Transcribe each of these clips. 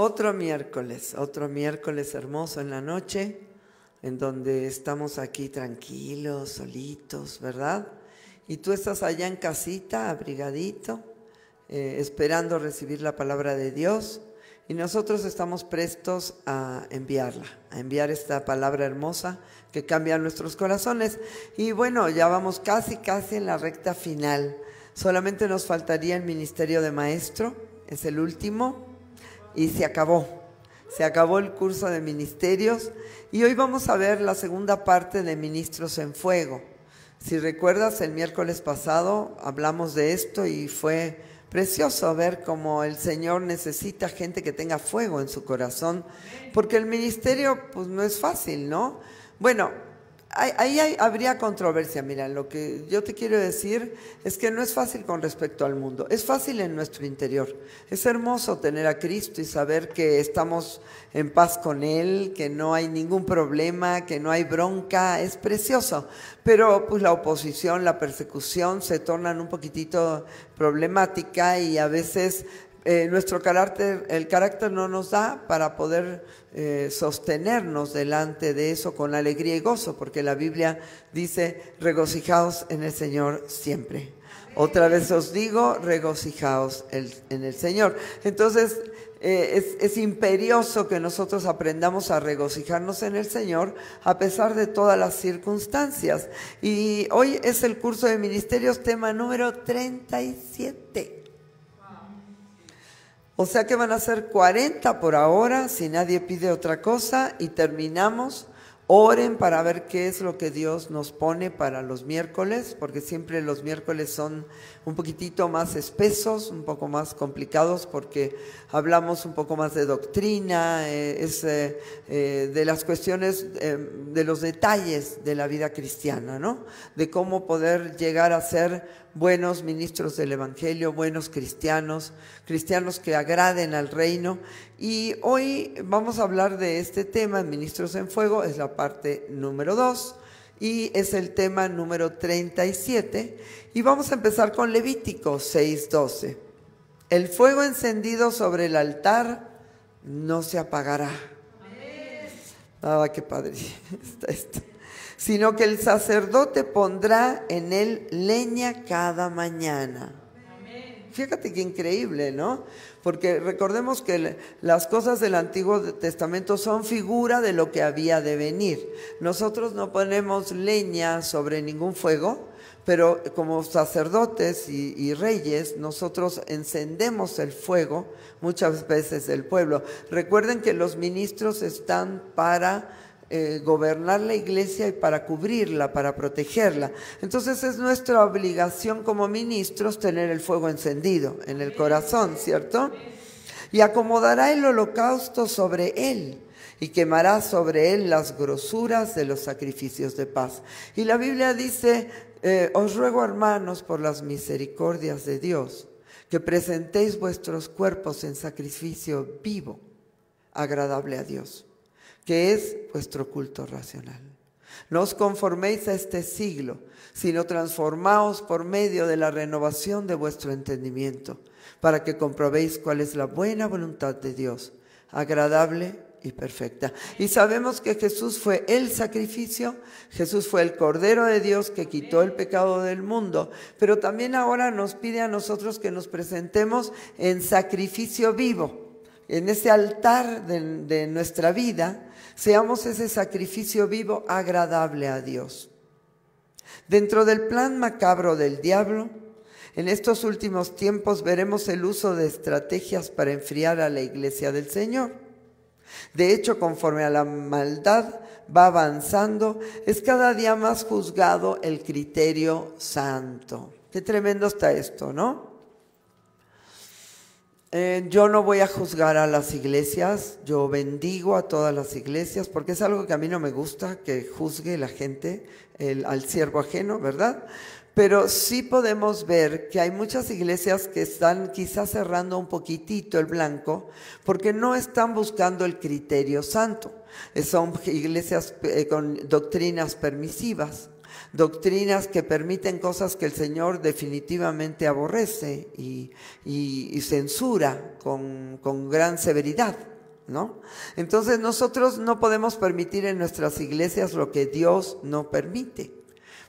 Otro miércoles hermoso en la noche, en donde estamos aquí tranquilos, solitos, ¿verdad? Y tú estás allá en casita, abrigadito, esperando recibir la palabra de Dios. Y nosotros estamos prestos a enviar esta palabra hermosa que cambia nuestros corazones. Y bueno, ya vamos casi en la recta final. Solamente nos faltaría el ministerio de maestro, es el último. Y se acabó el curso de ministerios y hoy vamos a ver la segunda parte de Ministros en Fuego. Si recuerdas, el miércoles pasado hablamos de esto y fue precioso ver cómo el Señor necesita gente que tenga fuego en su corazón, porque el ministerio pues no es fácil, ¿no? Bueno, habría controversia. Mira, lo que yo te quiero decir es que no es fácil con respecto al mundo, es fácil en nuestro interior. Es hermoso tener a Cristo y saber que estamos en paz con Él, que no hay ningún problema, que no hay bronca, es precioso. Pero pues la oposición, la persecución se tornan un poquitito problemática y a veces nuestro carácter, el carácter no nos da para poder sostenernos delante de eso con alegría y gozo, porque la Biblia dice: regocijaos en el Señor siempre. Otra vez os digo, regocijaos en el Señor. Entonces es imperioso que nosotros aprendamos a regocijarnos en el Señor a pesar de todas las circunstancias. Y hoy es el curso de ministerios, tema número 37. O sea que van a ser 40 por ahora, si nadie pide otra cosa, y terminamos. Oren para ver qué es lo que Dios nos pone para los miércoles, porque siempre los miércoles son un poquitito más espesos, un poco más complicados, porque hablamos un poco más de doctrina, de las cuestiones, de los detalles de la vida cristiana, ¿no? De cómo poder llegar a ser buenos ministros del Evangelio, buenos cristianos que agraden al reino. Y hoy vamos a hablar de este tema, Ministros en Fuego, es la parte número 2 y es el tema número 37. Y vamos a empezar con Levítico 6:12. El fuego encendido sobre el altar no se apagará. Ah, qué padre está esto. Sino que el sacerdote pondrá en él leña cada mañana. Fíjate qué increíble, ¿no? Porque recordemos que las cosas del Antiguo Testamento son figura de lo que había de venir. Nosotros no ponemos leña sobre ningún fuego, pero como sacerdotes y reyes, nosotros encendemos el fuego muchas veces del pueblo. Recuerden que los ministros están para gobernar la iglesia y para cubrirla, para protegerla. Entonces es nuestra obligación como ministros tener el fuego encendido en el corazón, ¿cierto? Y acomodará el holocausto sobre él y quemará sobre él las grosuras de los sacrificios de paz. Y la Biblia dice: os ruego, hermanos, por las misericordias de Dios, que presentéis vuestros cuerpos en sacrificio vivo, agradable a Dios, que es vuestro culto racional. No os conforméis a este siglo, sino transformaos por medio de la renovación de vuestro entendimiento, para que comprobéis cuál es la buena voluntad de Dios, agradable y perfecta. Y sabemos que Jesús fue el sacrificio, Jesús fue el Cordero de Dios que quitó el pecado del mundo, pero también ahora nos pide a nosotros que nos presentemos en sacrificio vivo. En ese altar de nuestra vida, seamos ese sacrificio vivo agradable a Dios. Dentro del plan macabro del diablo, en estos últimos tiempos veremos el uso de estrategias para enfriar a la iglesia del Señor. De hecho, conforme a la maldad va avanzando, es cada día más juzgado el criterio santo. Qué tremendo está esto, ¿no? Yo no voy a juzgar a las iglesias, yo bendigo a todas las iglesias, porque es algo que a mí no me gusta, que juzgue la gente al siervo ajeno, ¿verdad? Pero sí podemos ver que hay muchas iglesias que están quizás cerrando un poquitito el blanco, porque no están buscando el criterio santo. Son iglesias con doctrinas permisivas, doctrinas que permiten cosas que el Señor definitivamente aborrece y censura con gran severidad, ¿no? Entonces nosotros no podemos permitir en nuestras iglesias lo que Dios no permite.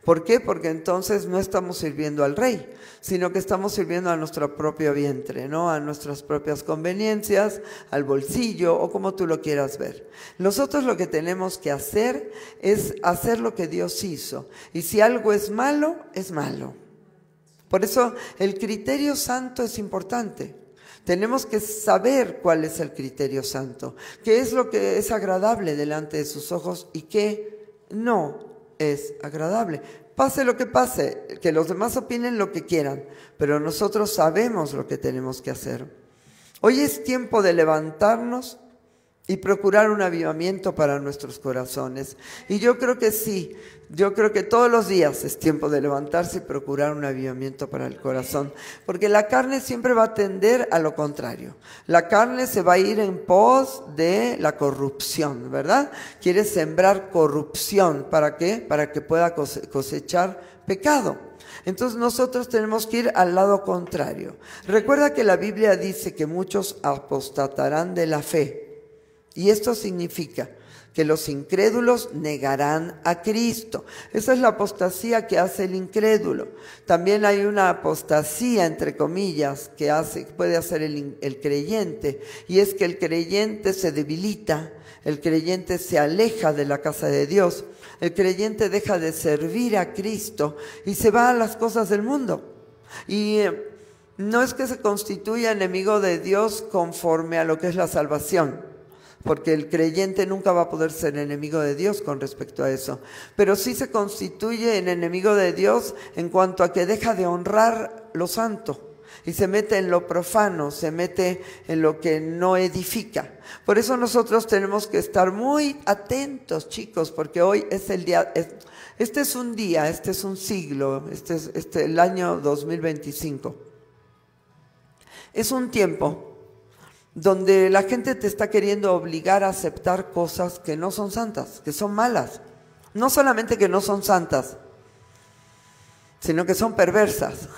¿Por qué? Porque entonces no estamos sirviendo al Rey, sino que estamos sirviendo a nuestro propio vientre, ¿no? A nuestras propias conveniencias, al bolsillo o como tú lo quieras ver. Nosotros lo que tenemos que hacer es hacer lo que Dios hizo. Y si algo es malo, es malo. Por eso el criterio santo es importante. Tenemos que saber cuál es el criterio santo, qué es lo que es agradable delante de sus ojos y qué no es agradable. Pase lo que pase, que los demás opinen lo que quieran, pero nosotros sabemos lo que tenemos que hacer. Hoy es tiempo de levantarnos y procurar un avivamiento para nuestros corazones. Y yo creo que sí, yo creo que todos los días es tiempo de levantarse y procurar un avivamiento para el corazón, porque la carne siempre va a tender a lo contrario. La carne se va a ir en pos de la corrupción, ¿verdad? Quiere sembrar corrupción, ¿para qué? Para que pueda cosechar pecado. Entonces nosotros tenemos que ir al lado contrario. Recuerda que la Biblia dice que muchos apostatarán de la fe. Y esto significa que los incrédulos negarán a Cristo. Esa es la apostasía que hace el incrédulo. También hay una apostasía, entre comillas, que puede hacer el creyente. Y es que el creyente se debilita, el creyente se aleja de la casa de Dios, el creyente deja de servir a Cristo y se va a las cosas del mundo. Y no es que se constituya enemigo de Dios conforme a lo que es la salvación, porque el creyente nunca va a poder ser enemigo de Dios con respecto a eso. Pero sí se constituye en enemigo de Dios en cuanto a que deja de honrar lo santo y se mete en lo profano, se mete en lo que no edifica. Por eso nosotros tenemos que estar muy atentos, chicos, porque hoy es el día, este es un día, este es un siglo, el año 2025. Es un tiempo donde la gente te está queriendo obligar a aceptar cosas que no son santas, que son malas. No solamente que no son santas, sino que son perversas.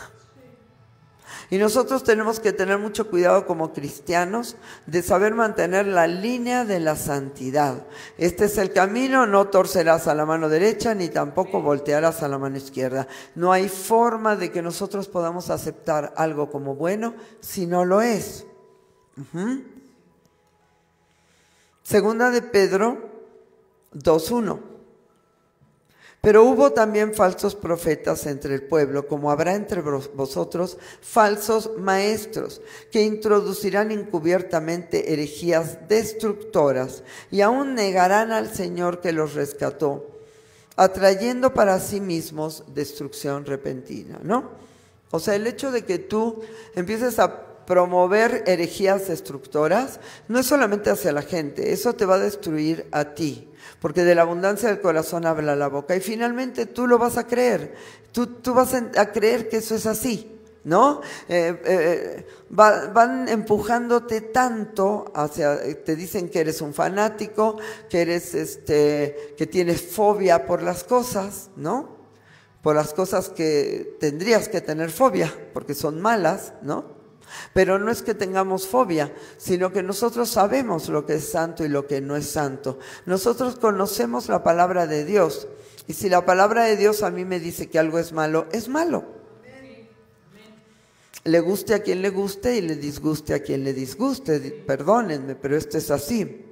Y nosotros tenemos que tener mucho cuidado como cristianos de saber mantener la línea de la santidad. Este es el camino, no torcerás a la mano derecha ni tampoco voltearás a la mano izquierda. No hay forma de que nosotros podamos aceptar algo como bueno si no lo es. Segunda de Pedro 2:1. Pero hubo también falsos profetas entre el pueblo, como habrá entre vosotros falsos maestros, que introducirán encubiertamente herejías destructoras y aún negarán al Señor que los rescató, atrayendo para sí mismos destrucción repentina, ¿no? O sea, el hecho de que tú empieces a promover herejías destructoras no es solamente hacia la gente, eso te va a destruir a ti, porque de la abundancia del corazón habla la boca, y finalmente tú lo vas a creer, tú vas a creer que eso es así, ¿no? Van empujándote tanto te dicen que eres un fanático, que eres que tienes fobia por las cosas, ¿no? Por las cosas que tendrías que tener fobia, porque son malas, ¿no? Pero no es que tengamos fobia, sino que nosotros sabemos lo que es santo y lo que no es santo. Nosotros conocemos la palabra de Dios. Y si la palabra de Dios a mí me dice que algo es malo, es malo. Le guste a quien le guste y le disguste a quien le disguste. Perdónenme, pero esto es así.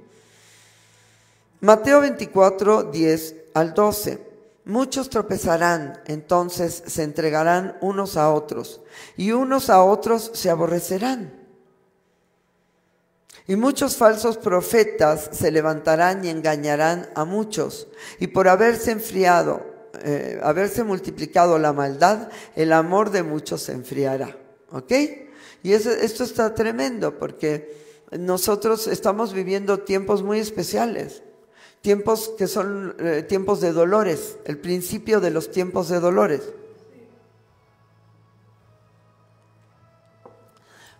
Mateo 24, 10 al 12. Muchos tropezarán, entonces se entregarán unos a otros, y unos a otros se aborrecerán. Y muchos falsos profetas se levantarán y engañarán a muchos, y por haberse multiplicado la maldad, el amor de muchos se enfriará. ¿Ok? Y esto está tremendo, porque nosotros estamos viviendo tiempos muy especiales. Tiempos que son tiempos de dolores, el principio de los tiempos de dolores.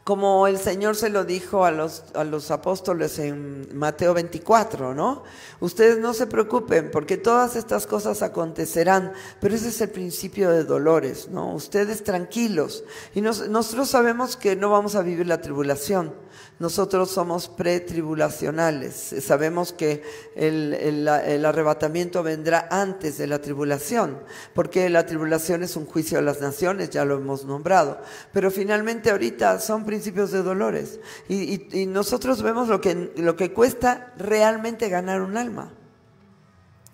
Como el Señor se lo dijo a los apóstoles en Mateo 24, ¿no? Ustedes no se preocupen porque todas estas cosas acontecerán, pero ese es el principio de dolores, ¿no? Ustedes tranquilos. Y nosotros sabemos que no vamos a vivir la tribulación. Nosotros somos pretribulacionales. Sabemos que el arrebatamiento vendrá antes de la tribulación, porque la tribulación es un juicio a las naciones, ya lo hemos nombrado. Pero finalmente ahorita son principios de dolores. Y nosotros vemos lo que cuesta realmente ganar un alma.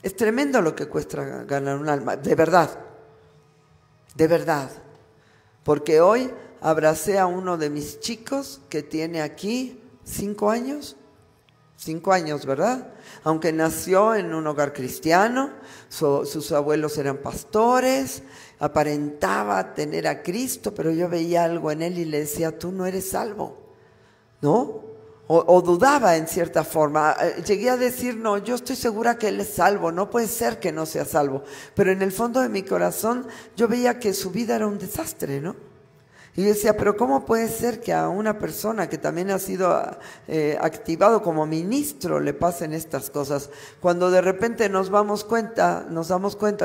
Es tremendo lo que cuesta ganar un alma, de verdad. De verdad. Porque hoy abracé a uno de mis chicos que tiene aquí 5 años. 5 años, ¿verdad? Aunque nació en un hogar cristiano, sus abuelos eran pastores, aparentaba tener a Cristo, pero yo veía algo en él y le decía, tú no eres salvo, ¿no? O dudaba en cierta forma. Llegué a decir, no, yo estoy segura que él es salvo, no puede ser que no sea salvo. Pero en el fondo de mi corazón yo veía que su vida era un desastre, ¿no? Y yo decía, pero ¿cómo puede ser que a una persona que también ha sido activado como ministro le pasen estas cosas? Cuando de repente nos damos cuenta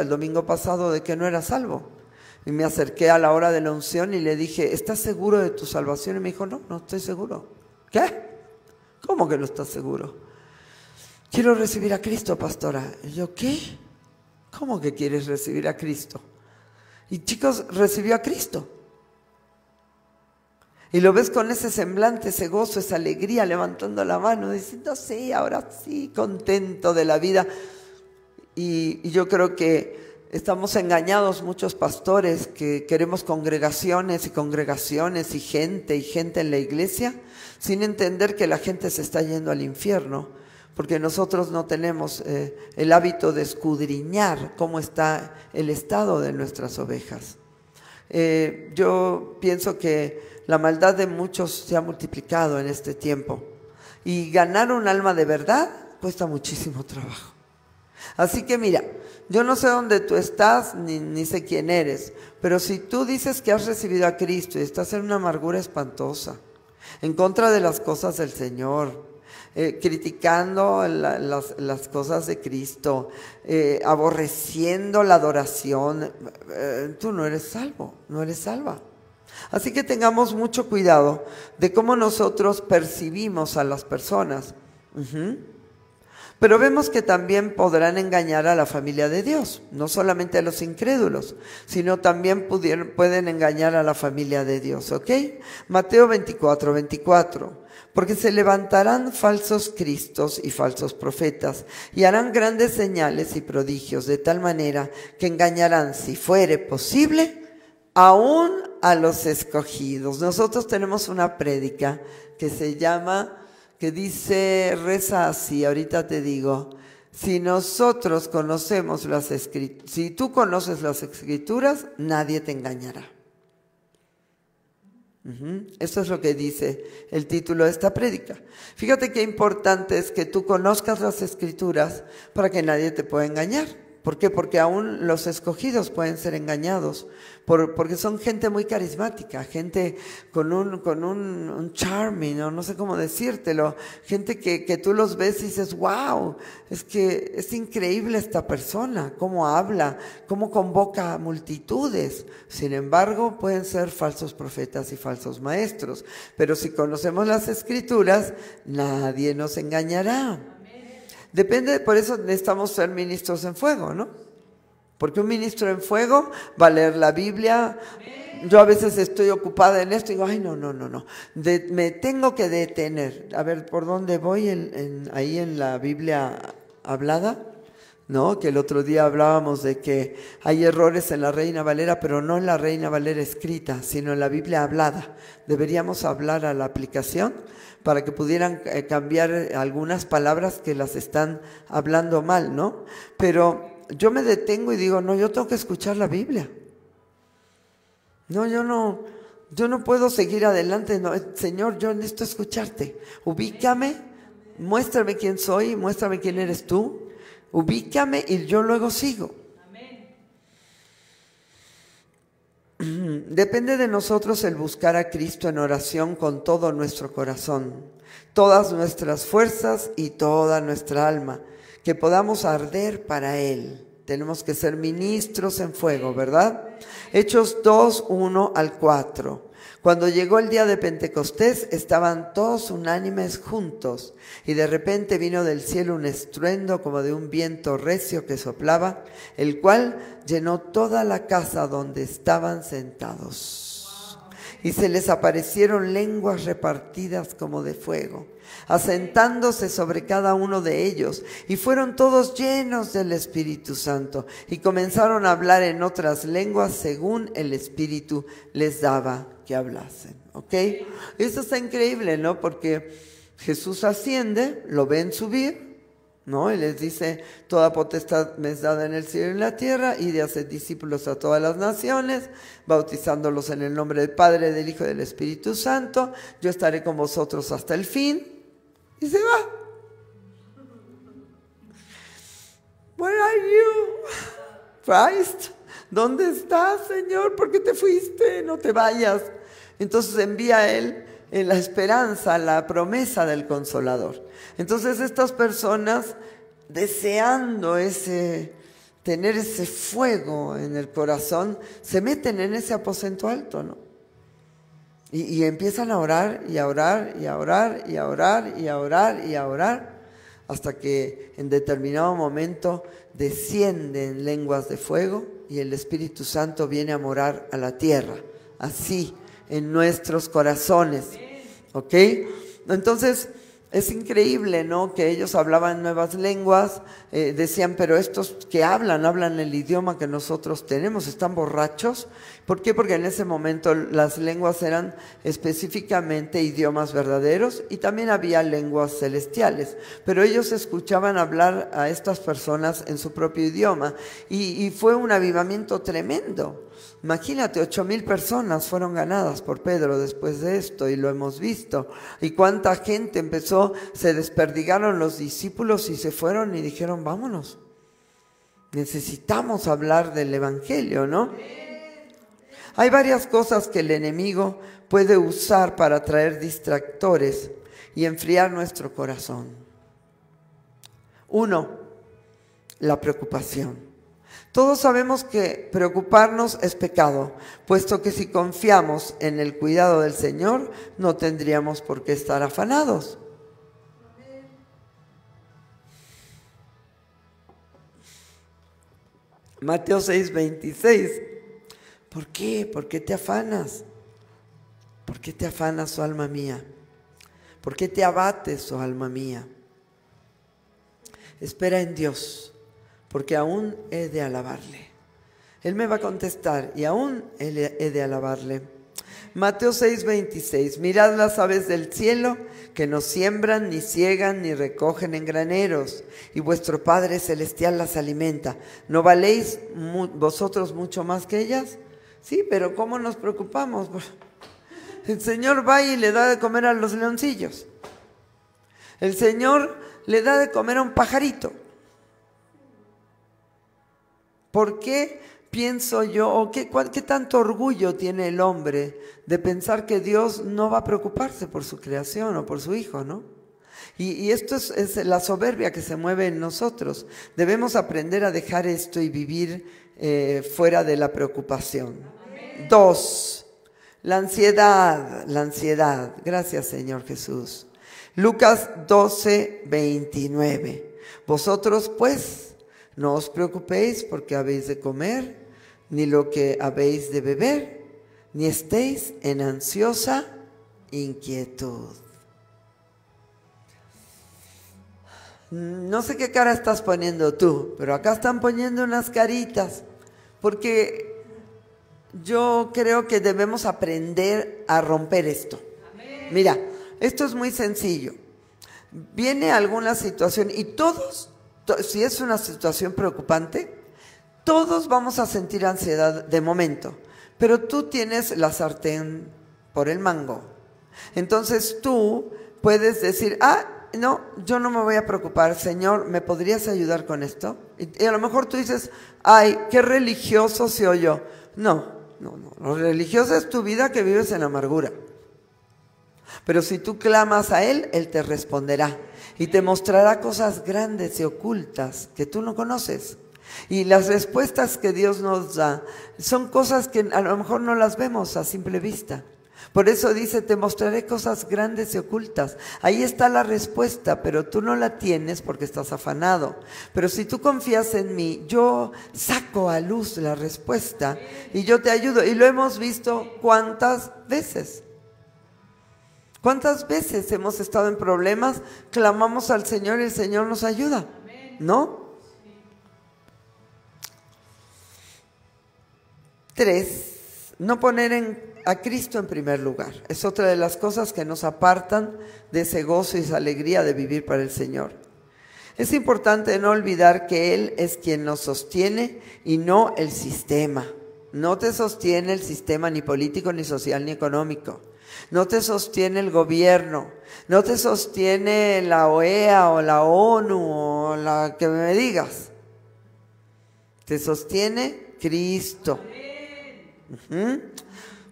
el domingo pasado de que no era salvo. Y me acerqué a la hora de la unción y le dije, ¿estás seguro de tu salvación? Y me dijo, no estoy seguro. ¿Qué? ¿Cómo que no estás seguro? Quiero recibir a Cristo, pastora. Y yo, ¿qué? ¿Cómo que quieres recibir a Cristo? Y chicos, recibió a Cristo. Y lo ves con ese semblante, ese gozo, esa alegría, levantando la mano, diciendo, sí, ahora sí, contento de la vida. Y yo creo que estamos engañados muchos pastores que queremos congregaciones y gente en la iglesia, sin entender que la gente se está yendo al infierno, porque nosotros no tenemos el hábito de escudriñar cómo está el estado de nuestras ovejas. Yo pienso que la maldad de muchos se ha multiplicado en este tiempo y ganar un alma de verdad cuesta muchísimo trabajo. Así que mira, yo no sé dónde tú estás ni sé quién eres, pero si tú dices que has recibido a Cristo y estás en una amargura espantosa, en contra de las cosas del Señor, criticando las cosas de Cristo, aborreciendo la adoración, tú no eres salvo, no eres salva. Así que tengamos mucho cuidado de cómo nosotros percibimos a las personas. Pero vemos que también podrán engañar a la familia de Dios, no solamente a los incrédulos, sino también pueden engañar a la familia de Dios, ¿ok? Mateo 24. Porque se levantarán falsos cristos y falsos profetas, y harán grandes señales y prodigios, de tal manera que engañarán, si fuere posible, aún a los escogidos. Nosotros tenemos una prédica que se llama, que dice, reza así, ahorita te digo, si nosotros conocemos las escrituras, si tú conoces las escrituras, nadie te engañará. Eso es lo que dice el título de esta prédica. Fíjate qué importante es que tú conozcas las escrituras para que nadie te pueda engañar. ¿Por qué? Porque aún los escogidos pueden ser engañados, porque son gente muy carismática, gente con un charming, no sé cómo decírtelo, gente que tú los ves y dices, wow, es que es increíble esta persona, cómo habla, cómo convoca multitudes. Sin embargo, pueden ser falsos profetas y falsos maestros, pero si conocemos las escrituras, nadie nos engañará. Depende, por eso necesitamos ser ministros en fuego, ¿no? Porque un ministro en fuego va a leer la Biblia. Yo a veces estoy ocupada en esto y digo, ay, no. Me tengo que detener. A ver, ¿por dónde voy ahí en la Biblia hablada? ¿No? Que el otro día hablábamos de que hay errores en la Reina Valera, pero no en la Reina Valera escrita, sino en la Biblia hablada. Deberíamos hablar a la aplicación para que pudieran cambiar algunas palabras que las están hablando mal, ¿no? Pero yo me detengo y digo, no, yo tengo que escuchar la Biblia. No, yo no puedo seguir adelante. No, Señor, yo necesito escucharte. Ubícame, muéstrame quién soy, muéstrame quién eres tú. Ubícame y yo luego sigo. Depende de nosotros el buscar a Cristo en oración con todo nuestro corazón, todas nuestras fuerzas y toda nuestra alma, que podamos arder para Él. Tenemos que ser ministros en fuego, ¿verdad? Hechos 2, 1 al 4. Cuando llegó el día de Pentecostés, estaban todos unánimes juntos, y de repente vino del cielo un estruendo como de un viento recio que soplaba, el cual llenó toda la casa donde estaban sentados. Y se les aparecieron lenguas repartidas como de fuego, asentándose sobre cada uno de ellos, y fueron todos llenos del Espíritu Santo, y comenzaron a hablar en otras lenguas según el Espíritu les daba que hablasen. ¿Ok? Esto está increíble, ¿no? Porque Jesús asciende, lo ven subir, ¿no? Y les dice: toda potestad me es dada en el cielo y en la tierra, y de hacer discípulos a todas las naciones, bautizándolos en el nombre del Padre, del Hijo y del Espíritu Santo. Yo estaré con vosotros hasta el fin. Y se va. Where are you, Christ? ¿Dónde estás, Señor? ¿Por qué te fuiste? No te vayas. Entonces envía a Él en la esperanza, la promesa del Consolador. Entonces estas personas, deseando tener ese fuego en el corazón, se meten en ese aposento alto, ¿no? Y empiezan a orar y a orar y a orar y a orar y a orar y a orar, hasta que en determinado momento descienden lenguas de fuego y el Espíritu Santo viene a morar a la tierra, así en nuestros corazones. ¿Ok? Entonces es increíble, ¿no? Que ellos hablaban nuevas lenguas, decían: pero estos que hablan el idioma que nosotros tenemos, ¿están borrachos? ¿Por qué? Porque en ese momento las lenguas eran específicamente idiomas verdaderos y también había lenguas celestiales, pero ellos escuchaban hablar a estas personas en su propio idioma y fue un avivamiento tremendo. Imagínate, 8,000 personas fueron ganadas por Pedro después de esto, y lo hemos visto. Y cuánta gente empezó, se desperdigaron los discípulos y se fueron y dijeron: vámonos, necesitamos hablar del Evangelio, ¿no? Hay varias cosas que el enemigo puede usar para traer distractores y enfriar nuestro corazón. 1, la preocupación. Todos sabemos que preocuparnos es pecado, puesto que si confiamos en el cuidado del Señor, no tendríamos por qué estar afanados. Mateo 6:26. ¿Por qué? ¿Por qué te afanas? ¿Por qué te afanas, oh alma mía? ¿Por qué te abates, oh alma mía? Espera en Dios, porque aún he de alabarle. Él me va a contestar y aún he de alabarle. Mateo 6:26. Mirad las aves del cielo, que no siembran, ni ciegan, ni recogen en graneros, y vuestro Padre Celestial las alimenta. ¿No valéis vosotros mucho más que ellas? Sí, pero ¿cómo nos preocupamos? El Señor va y le da de comer a los leoncillos. El Señor le da de comer a un pajarito. ¿Por qué pienso yo, o qué tanto orgullo tiene el hombre de pensar que Dios no va a preocuparse por su creación o por su hijo, ¿no? Y esto es la soberbia que se mueve en nosotros. Debemos aprender a dejar esto y vivir fuera de la preocupación. 2, la ansiedad. Gracias, Señor Jesús. Lucas 12:29. Vosotros pues no os preocupéis porque habéis de comer, ni lo que habéis de beber, ni estéis en ansiosa inquietud. No sé qué cara estás poniendo tú, pero acá están poniendo unas caritas, porque yo creo que debemos aprender a romper esto. Mira, esto es muy sencillo. Viene alguna situación y todos, si es una situación preocupante, todos vamos a sentir ansiedad de momento, pero tú tienes la sartén por el mango. Entonces tú puedes decir: no, yo no me voy a preocupar, Señor, ¿me podrías ayudar con esto? Y a lo mejor tú dices: ay, qué religioso se oyó. No, no, no. Lo religioso es tu vida que vives en amargura. Pero si tú clamas a Él, Él te responderá y te mostrará cosas grandes y ocultas que tú no conoces. Y las respuestas que Dios nos da son cosas que a lo mejor no las vemos a simple vista. Por eso dice, te mostraré cosas grandes y ocultas. Ahí está la respuesta, pero tú no la tienes porque estás afanado. Pero si tú confías en mí, yo saco a luz la respuesta y yo te ayudo. Y lo hemos visto cuántas veces. ¿Cuántas veces hemos estado en problemas, clamamos al Señor y el Señor nos ayuda? ¿No? 3. No poner a Cristo en primer lugar. Es otra de las cosas que nos apartan de ese gozo y esa alegría de vivir para el Señor. Es importante no olvidar que Él es quien nos sostiene y no el sistema. No te sostiene el sistema ni político, ni social, ni económico. No te sostiene el gobierno, no te sostiene la OEA o la ONU o la que me digas. Te sostiene Cristo.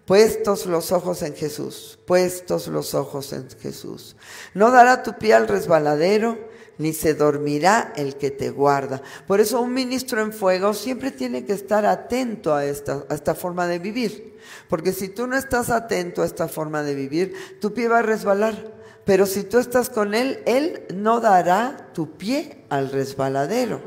Puestos los ojos en Jesús, puestos los ojos en Jesús. No dará tu pie al resbaladero, ni se dormirá el que te guarda. Por eso un ministro en fuego siempre tiene que estar atento a esta forma de vivir. Porque si tú no estás atento a esta forma de vivir, tu pie va a resbalar. Pero si tú estás con Él, Él no dará tu pie al resbaladero.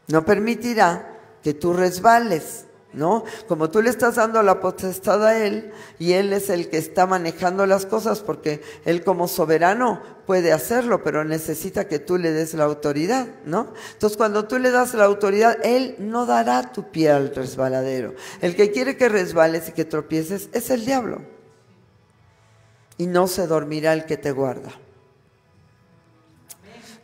No permitirá que tú resbales, ¿no? Como tú le estás dando la potestad a Él y Él es el que está manejando las cosas, porque Él como soberano puede hacerlo, pero necesita que tú le des la autoridad, ¿no? Entonces cuando tú le das la autoridad, Él no dará tu pie al resbaladero. El que quiere que resbales y que tropieces es el diablo. Y no se dormirá el que te guarda.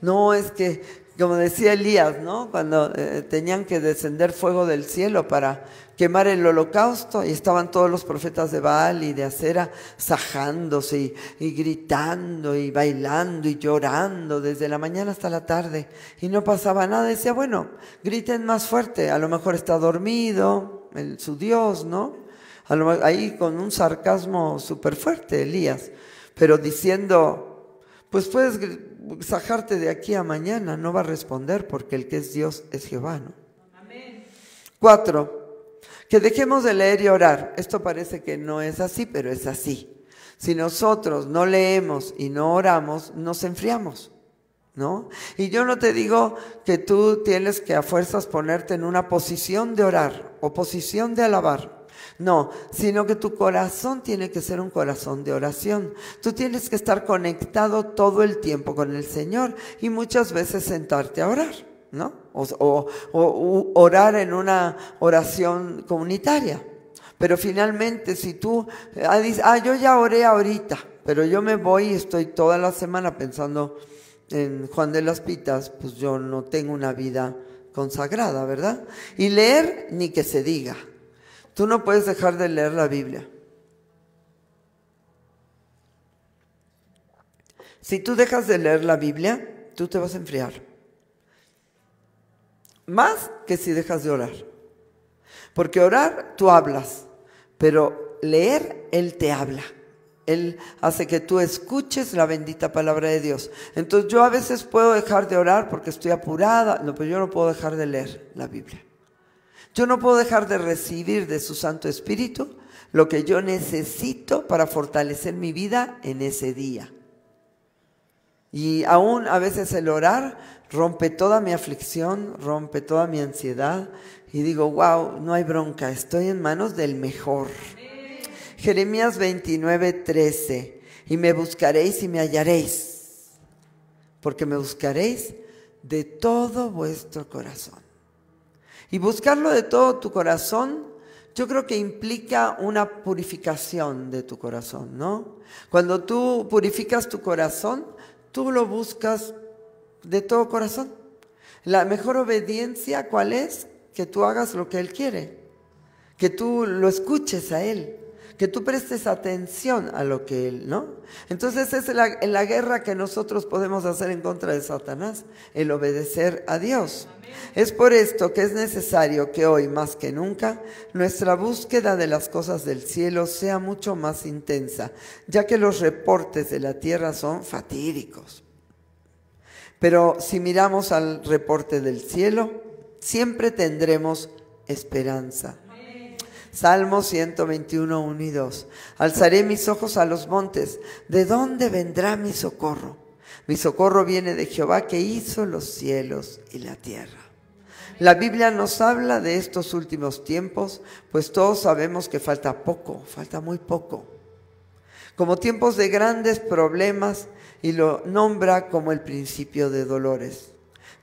No es que, como decía Elías, ¿no? Cuando tenían que descender fuego del cielo para quemar el holocausto y estaban todos los profetas de Baal y de Acera sajándose y gritando y bailando y llorando desde la mañana hasta la tarde y no pasaba nada. Decía, bueno, griten más fuerte, a lo mejor está dormido su Dios, ¿no? Ahí con un sarcasmo súper fuerte Elías, pero diciendo, pues puedes sajarte de aquí a mañana, no va a responder porque el que es Dios es Jehová, ¿no? Amén. 4. Que dejemos de leer y orar. Esto parece que no es así, pero es así. Si nosotros no leemos y no oramos, nos enfriamos, ¿no? Y yo no te digo que tú tienes que a fuerzas ponerte en una posición de orar o posición de alabar. No, sino que tu corazón tiene que ser un corazón de oración. Tú tienes que estar conectado todo el tiempo con el Señor y muchas veces sentarte a orar, ¿no? O orar en una oración comunitaria. Pero finalmente si tú dices, yo ya oré ahorita, pero yo me voy y estoy toda la semana pensando en Juan de las Pitas, pues yo no tengo una vida consagrada, ¿verdad? Y leer ni que se diga. Tú no puedes dejar de leer la Biblia. Si tú dejas de leer la Biblia, tú te vas a enfriar. Más que si dejas de orar. Porque orar, tú hablas. Pero leer, Él te habla. Él hace que tú escuches la bendita palabra de Dios. Entonces yo a veces puedo dejar de orar porque estoy apurada. No, pero yo no puedo dejar de leer la Biblia. Yo no puedo dejar de recibir de su Santo Espíritu lo que yo necesito para fortalecer mi vida en ese día. Y aún a veces el orar rompe toda mi aflicción, rompe toda mi ansiedad. Y digo, wow, no hay bronca, estoy en manos del mejor. Jeremías 29:13. Y me buscaréis y me hallaréis, porque me buscaréis de todo vuestro corazón. Y buscarlo de todo tu corazón, yo creo que implica una purificación de tu corazón, ¿no? Cuando tú purificas tu corazón, tú lo buscas de todo corazón. La mejor obediencia, ¿cuál es? Que tú hagas lo que Él quiere, que tú lo escuches a Él, que tú prestes atención a lo que Él, ¿no? Entonces es la guerra que nosotros podemos hacer en contra de Satanás, el obedecer a Dios. Es por esto que es necesario que hoy más que nunca nuestra búsqueda de las cosas del cielo sea mucho más intensa, ya que los reportes de la tierra son fatídicos. Pero si miramos al reporte del cielo, siempre tendremos esperanza. Salmo 121, 1 y 2. Alzaré mis ojos a los montes. ¿De dónde vendrá mi socorro? Mi socorro viene de Jehová, que hizo los cielos y la tierra. La Biblia nos habla de estos últimos tiempos, pues todos sabemos que falta poco, falta muy poco. Como tiempos de grandes problemas, y lo nombra como el principio de dolores,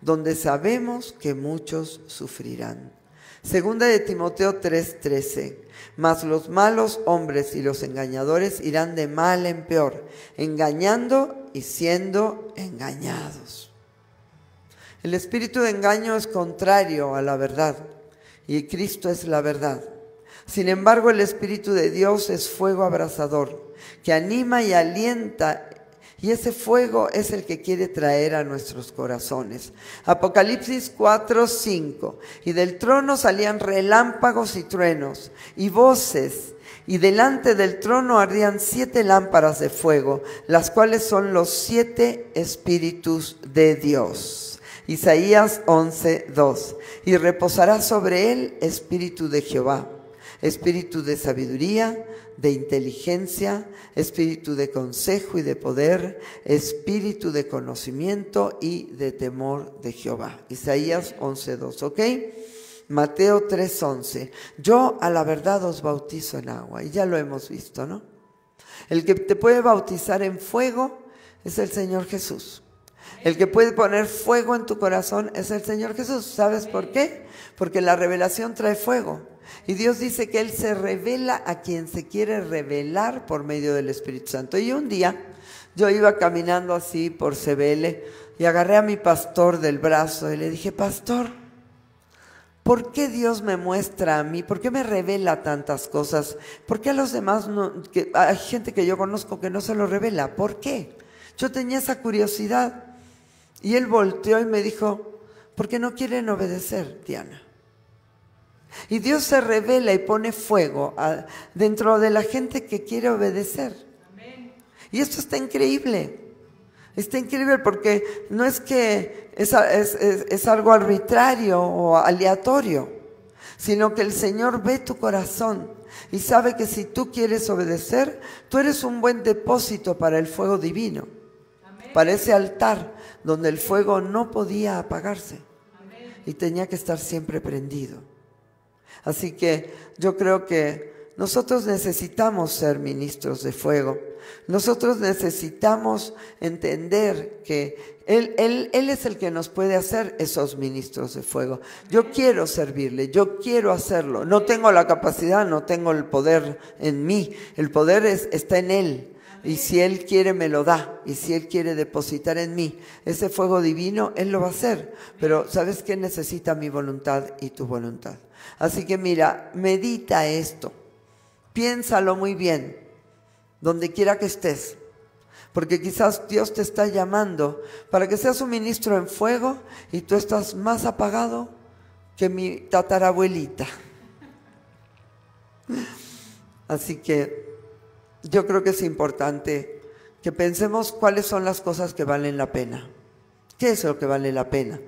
donde sabemos que muchos sufrirán. Segunda de Timoteo 3:13. Mas los malos hombres y los engañadores irán de mal en peor, engañando y siendo engañados. El espíritu de engaño es contrario a la verdad, y Cristo es la verdad. Sin embargo, el Espíritu de Dios es fuego abrasador, que anima y alienta, y ese fuego es el que quiere traer a nuestros corazones. Apocalipsis 4:5. Y del trono salían relámpagos y truenos y voces, y delante del trono ardían 7 lámparas de fuego, las cuales son los 7 espíritus de Dios. Isaías 11:2. Y reposará sobre él espíritu de Jehová, espíritu de sabiduría, de inteligencia, espíritu de consejo y de poder, espíritu de conocimiento y de temor de Jehová. Isaías 11:2, ¿ok? Mateo 3:11. Yo a la verdad os bautizo en agua, y ya lo hemos visto, ¿no? El que te puede bautizar en fuego es el Señor Jesús. El que puede poner fuego en tu corazón es el Señor Jesús. ¿Sabes por qué? Porque la revelación trae fuego. Y Dios dice que Él se revela a quien se quiere revelar por medio del Espíritu Santo. Y un día yo iba caminando así por CBL y agarré a mi pastor del brazo y le dije: pastor, ¿por qué Dios me muestra a mí? ¿Por qué me revela tantas cosas? ¿Por qué a los demás no? Hay gente que yo conozco que no se lo revela. ¿Por qué? Yo tenía esa curiosidad. Y él volteó y me dijo: ¿por qué no quieren obedecer, Diana? Y Dios se revela y pone fuego dentro de la gente que quiere obedecer. Amén. Y esto está increíble. Está increíble porque no es que es algo arbitrario o aleatorio, sino que el Señor ve tu corazón y sabe que si tú quieres obedecer, tú eres un buen depósito para el fuego divino. Amén. Para ese altar donde el fuego no podía apagarse. Amén. Y tenía que estar siempre prendido. Así que yo creo que nosotros necesitamos ser ministros de fuego. Nosotros necesitamos entender que Él es el que nos puede hacer esos ministros de fuego. Yo quiero servirle, yo quiero hacerlo. No tengo la capacidad, no tengo el poder en mí. El poder está en Él. Y si Él quiere, me lo da. Y si Él quiere depositar en mí ese fuego divino, Él lo va a hacer. Pero ¿sabes qué? Necesita mi voluntad y tu voluntad. Así que mira, medita esto. Piénsalo muy bien, donde quiera que estés. Porque quizás Dios te está llamando para que seas un ministro en fuego y tú estás más apagado que mi tatarabuelita. Así que yo creo que es importante que pensemos cuáles son las cosas que valen la pena. ¿Qué es lo que vale la pena?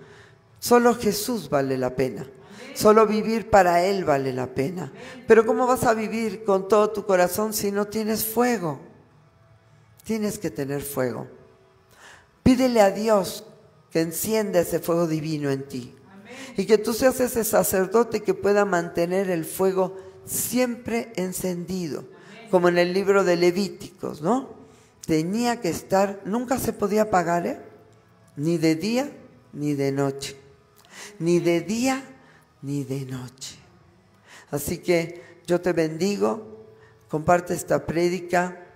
Solo Jesús vale la pena. Solo vivir para Él vale la pena. Pero ¿cómo vas a vivir con todo tu corazón si no tienes fuego? Tienes que tener fuego. Pídele a Dios que encienda ese fuego divino en ti. Y que tú seas ese sacerdote que pueda mantener el fuego siempre encendido. Como en el libro de Levíticos, ¿no? Tenía que estar, nunca se podía apagar, ni de día ni de noche. Ni de día ni de noche. Así que yo te bendigo, comparte esta prédica,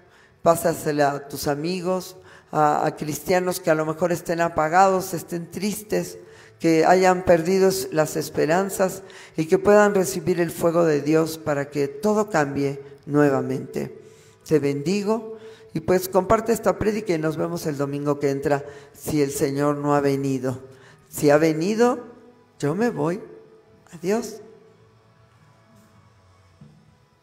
pásasela a tus amigos, a cristianos que a lo mejor estén apagados, estén tristes, que hayan perdido las esperanzas y que puedan recibir el fuego de Dios para que todo cambie, nuevamente. Te bendigo y pues comparte esta prédica y nos vemos el domingo que entra si el Señor no ha venido. Si ha venido, yo me voy. Adiós.